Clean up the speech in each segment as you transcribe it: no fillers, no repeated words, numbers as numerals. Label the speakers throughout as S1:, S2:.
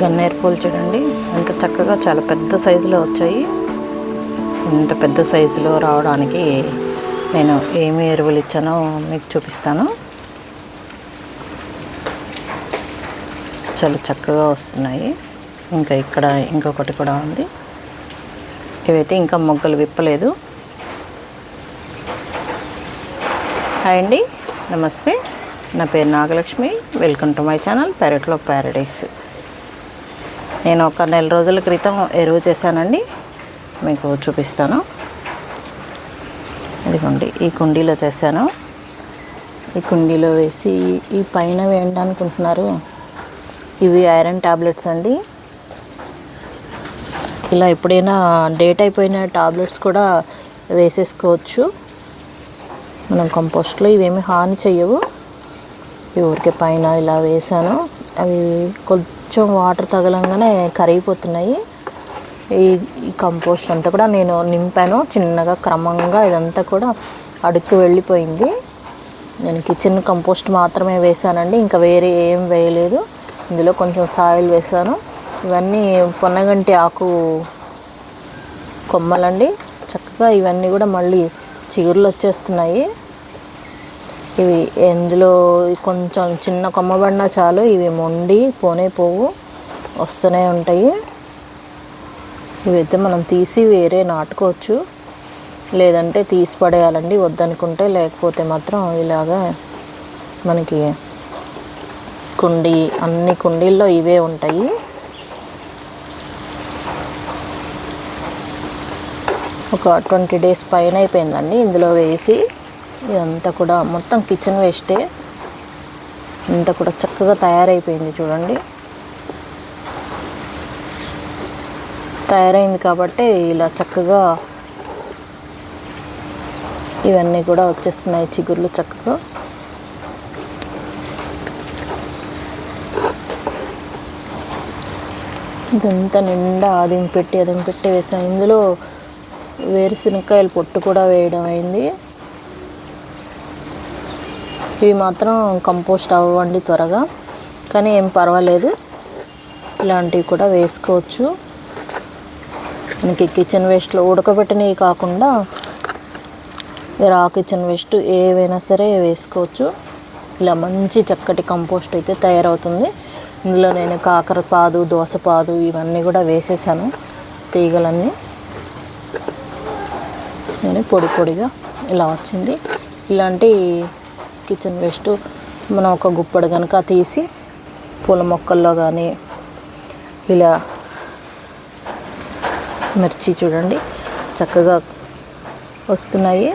S1: గన్నేరు పూలు చూడండి ఎంత చక్కగా చాలా పెద్ద సైజులో వచ్చాయి. ఇంత పెద్ద సైజులో రావడానికి నేను ఏమి ఎరువులు ఇచ్చానో మీకు చూపిస్తాను. చాలా చక్కగా వస్తున్నాయి. ఇంకా ఇక్కడ ఇంకొకటి కూడా ఉంది. ఇవైతే ఇంకా మొగ్గలు విప్పలేదు. హాయ్ అండి, నమస్తే. నా పేరు Nagalakshmi. Welcome to my channel పెరట్లో ప్యారడైస్. నేను ఒక నెల రోజుల క్రితం ఎరువు చేశానండి, మీకు చూపిస్తాను. ఇదిగోండి, ఈ కుండీలో చేశాను. ఈ కుండీలో వేసి ఈ పైన వేయండి అనుకుంటున్నారు. ఇవి ఐరన్ టాబ్లెట్స్ అండి. ఇలా ఎప్పుడైనా డేట్ అయిపోయిన టాబ్లెట్స్ కూడా వేసేసుకోవచ్చు మనం కంపోస్ట్లో. ఇవేమి హాని చెయ్యవు. ఊరికే పైన ఇలా వేసాను. అవి కొంచెం వాటర్ తగలంగానే కరిగిపోతున్నాయి. ఈ కంపోస్ట్ అంతా కూడా నేను నింపాను చిన్నగా. క్రమంగా ఇదంతా కూడా అడుక్కు వెళ్ళిపోయింది. నేను కిచెన్ కంపోస్ట్ మాత్రమే వేసానండి, ఇంకా వేరే ఏం వేయలేదు. ఇందులో కొంచెం సాయిల్ వేసాను. ఇవన్నీ పొన్నగంటి ఆకు కొమ్మలండి. చక్కగా ఇవన్నీ కూడా మళ్ళీ చిగుర్లు వచ్చేస్తున్నాయి. ఇవి ఎందులో కొంచెం చిన్న కొమ్మ పడినా చాలు, ఇవి మొండి పోనే పోవు, వస్తూనే ఉంటాయి. ఇవైతే మనం తీసి వేరే నాటుకోవచ్చు, లేదంటే తీసి పడేయాలండి వద్దనుకుంటే. లేకపోతే మాత్రం ఇలాగా మనకి అన్ని కుండీల్లో ఇవే ఉంటాయి. ఒక 20 days పైన అయిపోయిందండి ఇందులో వేసి. ఇదంతా కూడా మొత్తం కిచెన్ వేస్టే. ఇంత కూడా చక్కగా తయారైపోయింది చూడండి. తయారైంది కాబట్టి ఇలా చక్కగా ఇవన్నీ కూడా వచ్చేస్తున్నాయి చిగుర్లు చక్కగా. ఇదంతా నిండా అదింపెట్టి వేసాను. ఇందులో వేరుశనక్కాయల పొట్టు కూడా వేయడం అయింది. ఇవి మాత్రం కంపోస్ట్ అవ్వండి త్వరగా, కానీ ఏం పర్వాలేదు, ఇలాంటివి కూడా వేసుకోవచ్చు. మనకి కిచెన్ వేస్ట్లో ఉడకబెట్టినవి కాకుండా రా కిచెన్ వేస్ట్ ఏవైనా సరే వేసుకోవచ్చు. ఇలా మంచి చక్కటి కంపోస్ట్ అయితే తయారవుతుంది. ఇందులో నేను కాకరపాదు, దోసపాదు ఇవన్నీ కూడా వేసేసాను. తీగలన్నీ నేను పొడిగా ఇలా వచ్చింది. ఇలాంటి కిచెన్ వేస్ట్ మనం ఒక గుప్పడు కనుక తీసి పూల మొక్కల్లో కానీ, ఇలా మిర్చి చూడండి చక్కగా వస్తున్నాయి.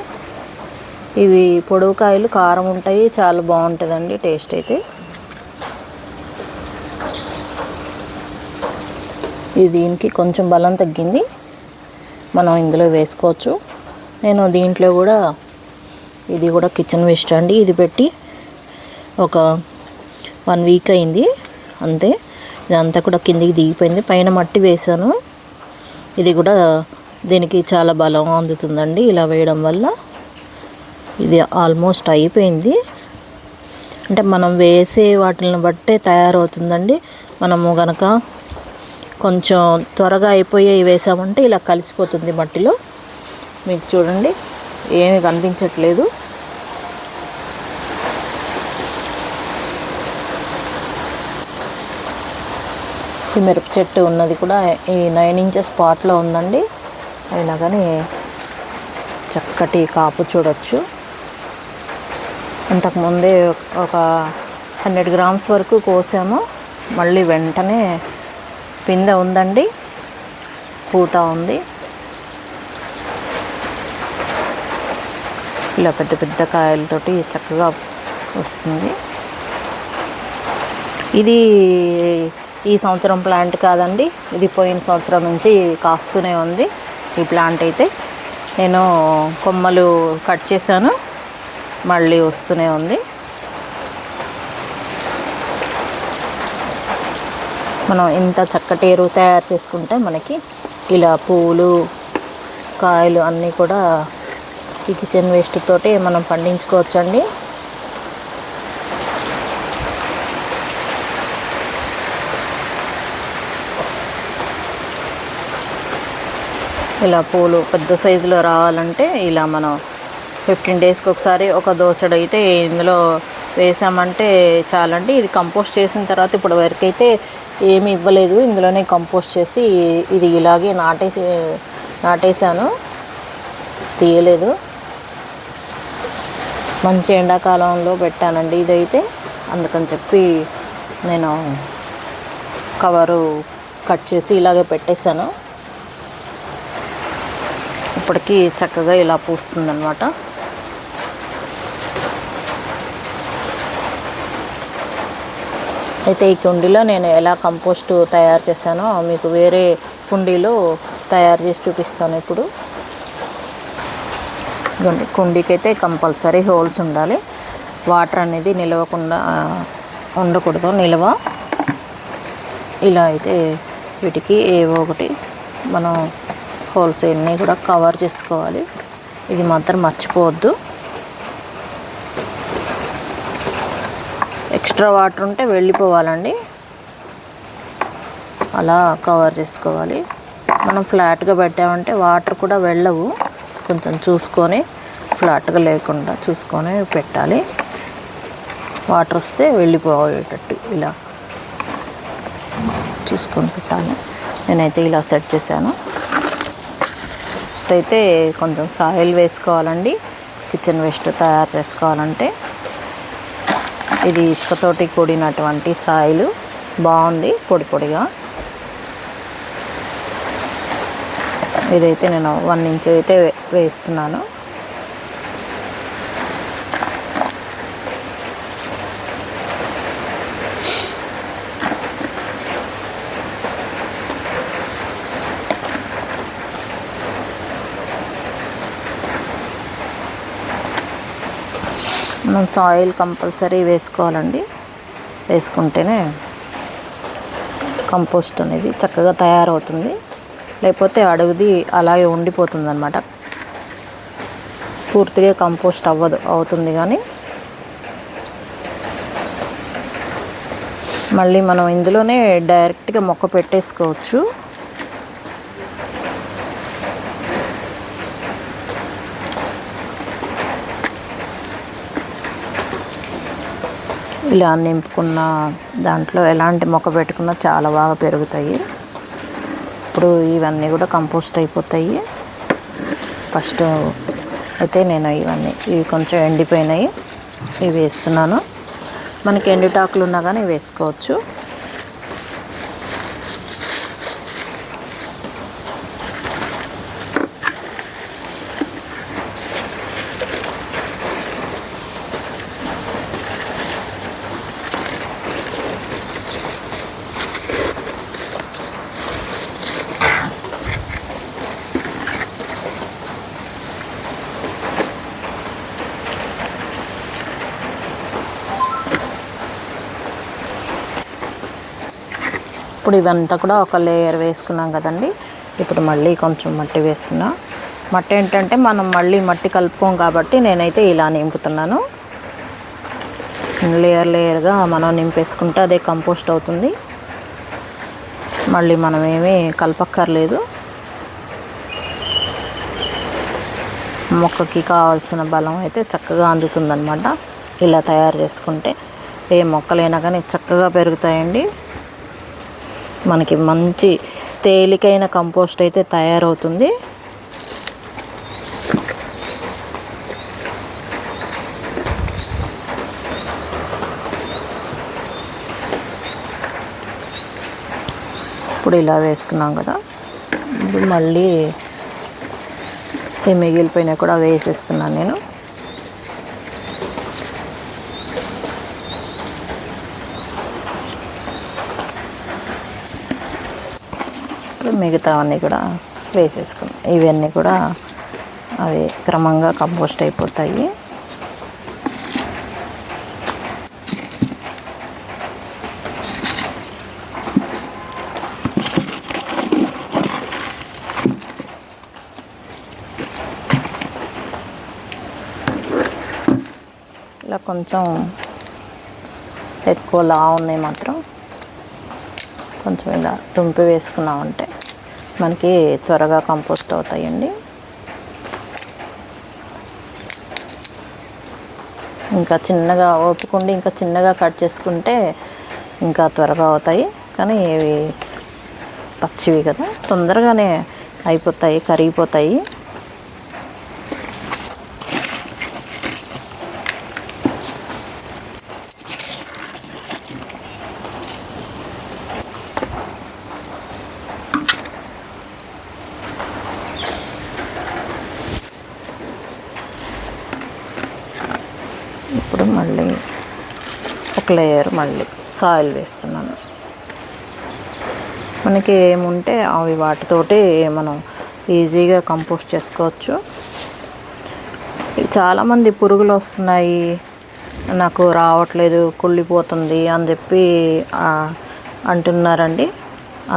S1: ఇవి పొడవు కాయలు, కారం ఉంటాయి, చాలా బాగుంటుందండి టేస్ట్ అయితే. దీనికి కొంచెం బలం తగ్గింది, మనం ఇందులో వేసుకోవచ్చు. నేను దీంట్లో కూడా ఇది కూడా కిచెన్ వేస్ట్ అండి. ఇది పెట్టి ఒక 1 week అయింది అంతే. ఇదంతా కూడా కిందికి దిగిపోయింది. పైన మట్టి వేసాను. ఇది కూడా దీనికి చాలా బలం అందుతుందండి ఇలా వేయడం వల్ల. ఇది ఆల్మోస్ట్ అయిపోయింది. అంటే మనం వేసే వాటిని బట్టే తయారవుతుందండి. మనము కనుక కొంచెం త్వరగా అయిపోయి వేసామంటే ఇలా కలిసిపోతుంది మట్టిలో. మీకు చూడండి ఏమీ కనిపించట్లేదు. ఈ మిరప చెట్టు ఉన్నది కూడా ఈ 9 inches పాట్లో ఉందండి. అయినా కానీ చక్కటి కాపు చూడొచ్చు. అంతకుముందే ఒక 100 grams వరకు కోసాము. మళ్ళీ వెంటనే పిందె ఉందండి, పూత ఉంది. ఇలా పెద్ద కాయలతోటి చక్కగా వస్తుంది. ఇది ఈ సంవత్సరం ప్లాంట్ కాదండి, ఇది పోయిన సంవత్సరం నుంచి కాస్తూనే ఉంది. ఈ ప్లాంట్ అయితే నేను కొమ్మలు కట్ చేశాను, మళ్ళీ వస్తూనే ఉంది. మనం ఇంత చక్కటి ఎరువు తయారు చేసుకుంటే మనకి ఇలా పూలు, కాయలు అన్నీ కూడా ఈ కిచెన్ వేస్ట్ తోటి మనం పండించుకోవచ్చండి. ఇలా పూలు పెద్ద సైజులో రావాలంటే ఇలా మనం 15 డేస్కి ఒకసారి ఒక దోసెడు అయితే ఇందులో వేసామంటే చాలండి. ఇది కంపోస్ట్ చేసిన తర్వాత ఇప్పుడు వరకు అయితే ఏమీ ఇవ్వలేదు, ఇందులోనే కంపోస్ట్ చేసి ఇది ఇలాగే నాటేసాను, తీయలేదు. మంచి ఎండాకాలంలో పెట్టానండి ఇదైతే, అందుకని చెప్పి నేను కవరు కట్ చేసి ఇలాగే పెట్టేశాను. ఇప్పటికీ చక్కగా ఇలా పూస్తుందన్నమాట. అయితే ఈ కుండీలో నేను ఎలా కంపోస్ట్ తయారు చేశానో మీకు వేరే కుండీలో తయారు చేసి చూపిస్తాను ఇప్పుడు. కుండీకి అయితే కంపల్సరీ హోల్స్ ఉండాలి, వాటర్ అనేది నిలవకుండా ఉండకూడదు, నిల్వ. ఇలా అయితే వీటికి ఏవో ఒకటి మనం హోల్స్ అన్నీ కూడా కవర్ చేసుకోవాలి, ఇది మాత్రం మర్చిపోవద్దు. ఎక్స్ట్రా వాటర్ ఉంటే వెళ్ళిపోవాలండి, అలా కవర్ చేసుకోవాలి. మనం ఫ్లాట్గా పెట్టామంటే వాటర్ కూడా వెళ్ళవు, కొంచెం చూసుకొని ఫ్లాట్గా లేకుండా చూసుకొని పెట్టాలి. వాటర్ వస్తే వెళ్ళిపోయేటట్టు ఇలా చూసుకొని పెట్టాలి. నేనైతే ఇలా సెట్ చేశాను. ఫస్ట్ అయితే కొంచెం సాయిల్ వేసుకోవాలండి, కిచెన్ వేస్ట్ తయారు చేసుకోవాలంటే. ఇది ఇసుకతోటి కూడినటువంటి సాయిల్, బాగుంది పొడి పొడిగా. ఇదైతే నేను 1 ఇంచ్ అయితే వేస్తున్నాను. మనం సాయిల్ కంపల్సరీ వేసుకోవాలండి, వేసుకుంటేనే కంపోస్ట్ అనేది చక్కగా తయారవుతుంది. లేకపోతే అడుగుది అలాగే ఉండిపోతుంది అన్నమాట, పూర్తిగా కంపోస్ట్ అవుతుంది కానీ మళ్ళీ మనం ఇందులోనే డైరెక్ట్గా మొక్క పెట్టేసుకోవచ్చు. ఇలా నింపుకున్న దాంట్లో ఎలాంటి మొక్క పెట్టుకున్నా చాలా బాగా పెరుగుతాయి. ఇప్పుడు ఇవన్నీ కూడా కంపోస్ట్ అయిపోతాయి. ఫస్ట్ అయితే నేను ఇవి కొంచెం ఎండిపోయినాయి, ఇవి వేస్తున్నాను. మనకి ఎండుటాకులు ఉన్నా కానీ వేసుకోవచ్చు. ఇప్పుడు ఇవంతా కూడా ఒక లేయర్ వేసుకున్నాం కదండి. ఇప్పుడు మళ్ళీ కొంచెం మట్టి వేస్తున్నా. మట్టి ఏంటంటే మనం మళ్ళీ మట్టి కలుపుకోం కాబట్టి నేనైతే ఇలా నింపుతున్నాను. లేయర్గా మనం నింపేసుకుంటే అదే కంపోస్ట్ అవుతుంది. మళ్ళీ మనం ఏమీ కలపక్కర్లేదు. మొక్కకి కావాల్సిన బలం అయితే చక్కగా అందుతుందన్నమాట. ఇలా తయారు చేసుకుంటే ఏ మొక్కలైనా కానీ చక్కగా పెరుగుతాయండి. మనకి మంచి తేలికైన కంపోస్ట్ అయితే తయారవుతుంది. ఇప్పుడు ఇలా వేసుకున్నాం కదా, ఇప్పుడు మళ్ళీ ఈ మిగిలిపోయినా కూడా వేసేస్తున్నాను నేను. మిగతావన్నీ కూడా వేసేసుకున్నాం. ఇవన్నీ కూడా అవి క్రమంగా కంపోస్ట్ అయిపోతాయి. ఇలా కొంచెం ఎక్కువ లావు ఉన్నాయి మాత్రం కొంచెం ఇలా తుంపి వేసుకున్నామంటే మనకి త్వరగా కంపోస్ట్ అవుతాయండి. ఇంకా చిన్నగా ఓపుకుండి ఇంకా చిన్నగా కట్ చేసుకుంటే ఇంకా త్వరగా అవుతాయి. కానీ ఇవి పచ్చివి కదా, తొందరగానే అయిపోతాయి, కరిగిపోతాయి. ఇప్పుడు మళ్ళీ ఒక లేయర్ మళ్ళీ సాయిల్ వేస్తున్నాను. మనకి ఏముంటే అవి వాటితోటి మనం ఈజీగా కంపోస్ట్ చేసుకోవచ్చు. చాలామంది పురుగులు వస్తున్నాయి, నాకు రావట్లేదు, కుళ్ళిపోతుంది అని చెప్పి అంటున్నారండి.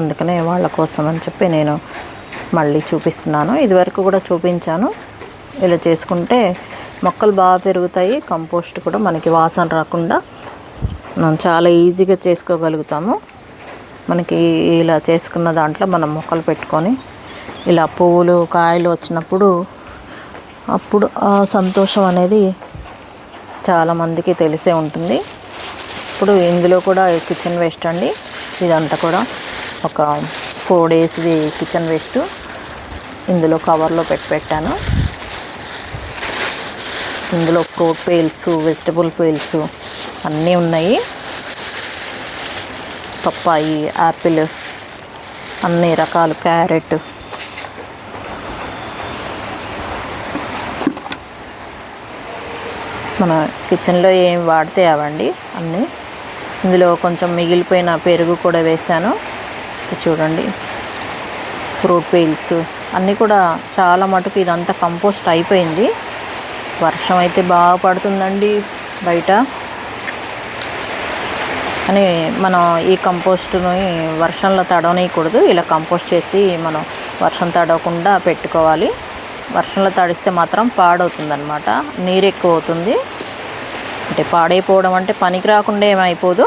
S1: అందుకనే వాళ్ళ కోసం అని చెప్పి నేను మళ్ళీ చూపిస్తున్నాను. ఇదివరకు కూడా చూపించాను. ఇలా చేసుకుంటే మొక్కలు బాగా పెరుగుతాయి, కంపోస్ట్ కూడా మనకి వాసన రాకుండా మనం చాలా ఈజీగా చేసుకోగలుగుతాము. మనకి ఇలా చేసుకున్న దాంట్లో మనం మొక్కలు పెట్టుకొని ఇలా పువ్వులు కాయలు వచ్చినప్పుడు అప్పుడు ఆ సంతోషం అనేది చాలామందికి తెలిసే ఉంటుంది. ఇప్పుడు ఇందులో కూడా కిచెన్ వేస్ట్ అండి, ఇదంతా కూడా ఒక 4 డేస్ది కిచెన్ వేస్ట్ ఇందులో కవర్లో పెట్టాను. ఇందులో ఫ్రూట్ పీల్స్, వెజిటబుల్ పీల్స్ అన్నీ ఉన్నాయి. పప్పాయి, యాపిల్, అన్ని రకాలు, క్యారెట్. మన కిచెన్లో ఏం వాడితే అవండి అన్నీ. ఇందులో కొంచెం మిగిలిపోయిన పెరుగు కూడా వేసాను. చూడండి, ఫ్రూట్ పీల్స్ అన్నీ కూడా చాలా మటుకు ఇదంతా కంపోస్ట్ అయిపోయింది. వర్షం అయితే బాగా పడుతుందండి బయట. అని మనం ఈ కంపోస్ట్ని వర్షంలో తడవనీయకూడదు. ఇలా కంపోస్ట్ చేసి మనం వర్షం తడవకుండా పెట్టుకోవాలి. వర్షంలో తడిస్తే మాత్రం పాడవుతుందన్నమాట, నీరు ఎక్కువ అవుతుంది. అంటే పాడైపోవడం అంటే పనికి రాకుండా ఏమైపోదు,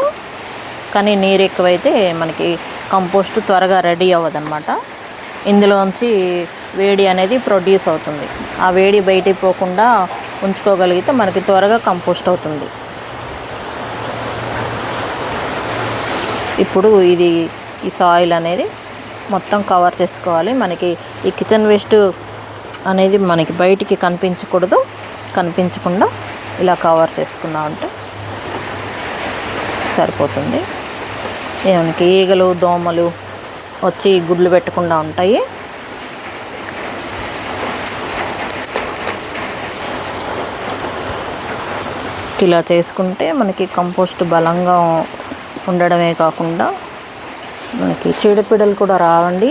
S1: కానీ నీరు ఎక్కువైతే మనకి కంపోస్ట్ త్వరగా రెడీ అవ్వదన్నమాట. ఇందులోంచి వేడి అనేది ప్రొడ్యూస్ అవుతుంది. ఆ వేడి బయటికి పోకుండా ఉంచుకోగలిగితే మనకి త్వరగా కంపోస్ట్ అవుతుంది. ఇప్పుడు ఈ సాయిల్ అనేది మొత్తం కవర్ చేసుకోవాలి. మనకి ఈ కిచెన్ వేస్ట్ అనేది మనకి బయటికి కనిపించకూడదు. కనిపించకుండా ఇలా కవర్ చేసుకున్నామంటే సరిపోతుంది. మనకి ఈగలు, దోమలు వచ్చి గుడ్లు పెట్టకుండా ఉంటాయి. ఇలా చేసుకుంటే మనకి కంపోస్ట్ బలంగా ఉండడమే కాకుండా మనకి చీడపీడలు కూడా రావండి.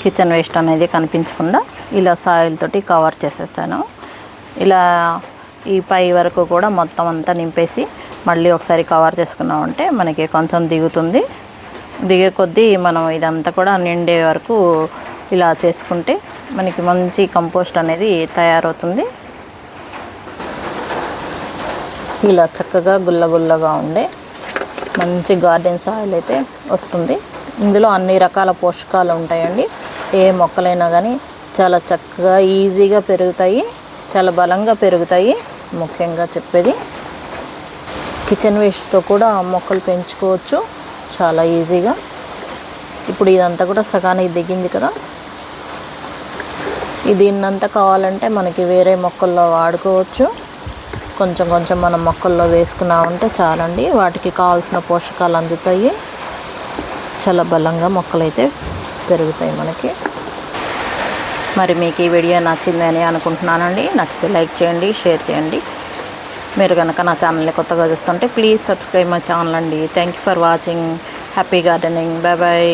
S1: కిచెన్ వేస్ట్ అనేది కనిపించకుండా ఇలా సాయిల్ తోటి కవర్ చేసేస్తాను. ఇలా ఈ పై వరకు కూడా మొత్తం అంతా నింపేసి మళ్ళీ ఒకసారి కవర్ చేసుకున్నామంటే మనకి కొంచెం దిగుతుంది. దిగే కొద్దీ మనం ఇదంతా కూడా నిండే వరకు ఇలా చేసుకుంటే మనకి మంచి కంపోస్ట్ అనేది తయారవుతుంది. ఇలా చక్కగా గుల్లగుల్లగా ఉండే మంచి గార్డెన్ సాయిల్ అయితే వస్తుంది. ఇందులో అన్ని రకాల పోషకాలు ఉంటాయండి. ఏ మొక్కలైనా కానీ చాలా చక్కగా ఈజీగా పెరుగుతాయి, చాలా బలంగా పెరుగుతాయి. ముఖ్యంగా చెప్పేది, కిచెన్ వేస్ట్తో కూడా మొక్కలు పెంచుకోవచ్చు చాలా ఈజీగా. ఇప్పుడు ఇదంతా కూడా సగానికి దిగింది కదా, దీన్నంతా కావాలంటే మనకి వేరే మొక్కల్లో వాడుకోవచ్చు. కొంచెం కొంచెం మనం మొక్కల్లో వేసుకున్నామంటే చాలండి, వాటికి కావాల్సిన పోషకాలు అందుతాయి. చాలా బలంగా మొక్కలైతే పెరుగుతాయి మనకి. మరి మీకు ఈ వీడియో నచ్చిందని అనుకుంటున్నానండి. నచ్చితే లైక్ చేయండి, షేర్ చేయండి. మీరు కనుక నా ఛానల్ని కొత్తగా చూస్తుంటే ప్లీజ్ సబ్స్క్రైబ్ మై ఛానల్ అండి. Thank you for watching. Happy gardening. Bye bye.